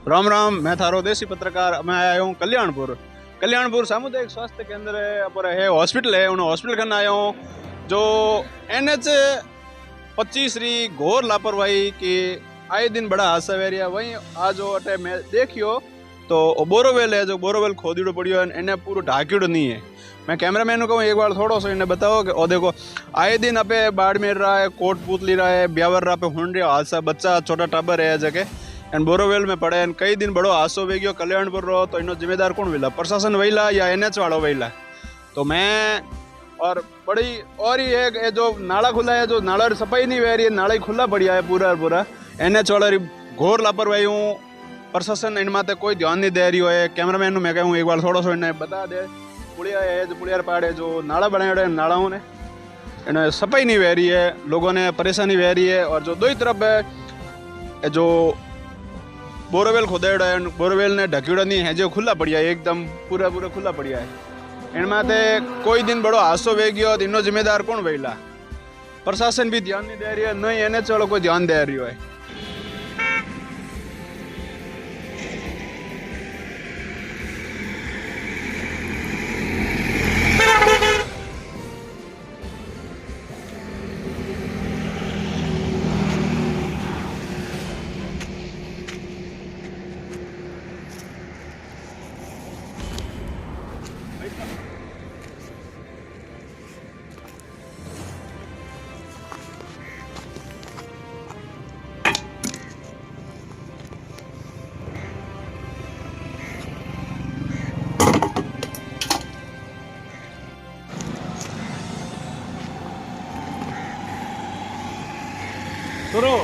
राम राम। मैं थारो देसी पत्रकार। मैं आया हूँ कल्याणपुर। कल्याणपुर सामुदायिक स्वास्थ्य केंद्र है, पर है हॉस्पिटल है, उन हॉस्पिटल करने आया हूँ। जो NH 25 री घोर लापरवाही की आए दिन बड़ा हादसा वेरिया वहीं आज अटे मैं देखियो तो बोरोवेल है, जो बोरोवेल खोदीड़ो पड़ियो है, इन्हें पूरा ढाक्यूड़ो नहीं है। मैं कैमरामैन को कहूँ एक बार थोड़ा सा इन्हें बताओ कि ओ देखो आए दिन अपे बाड़मेर रहा है, कोटपूतली रहा है, ब्यावर रहा पे हुन रहा हादसा, बच्चा छोटा टाबर है जगह एंड बोरोवेल में पड़े कई दिन बड़ो हादसो वे गयो कल्याणपुर रो। तो इनो जिम्मेदार कौन वेला, प्रशासन वेला या NH वालों वेला? तो मैं और बड़ी और ही है कि जो नाला खुला है, जो नाला सफाई नहीं हो रही है, नाला ही खुला पड़िया है पूरा पूरा। NH वाला घोर लापरवाही हूँ, प्रशासन इन माते कोई ध्यान नहीं दे रही है। कैमरामैन मैं कहूँ एक बार थोड़ा सा इन्हें बता दे। पुलिया है जो पुलिया पाड़ है, जो नाला बनाए नालाओं ने इन्हें सफाई नहीं हो रही है, लोगों ने परेशानी हो रही है। और जो दो ही तरफ है जो बोरोवेल खोदेड़ा है, बोरोवेल ने ढक्यूड़ा नहीं है, जो खुला पड़िया है, एकदम पूरा पूरा खुला पड़िया है। इन माते कोई दिन बड़ो हादसो वे गयो तो इनो जिम्मेदार कौन वेला? प्रशासन भी ध्यान नहीं दे रही है, नहीं NH वालों को ध्यान दे रही है। सुनो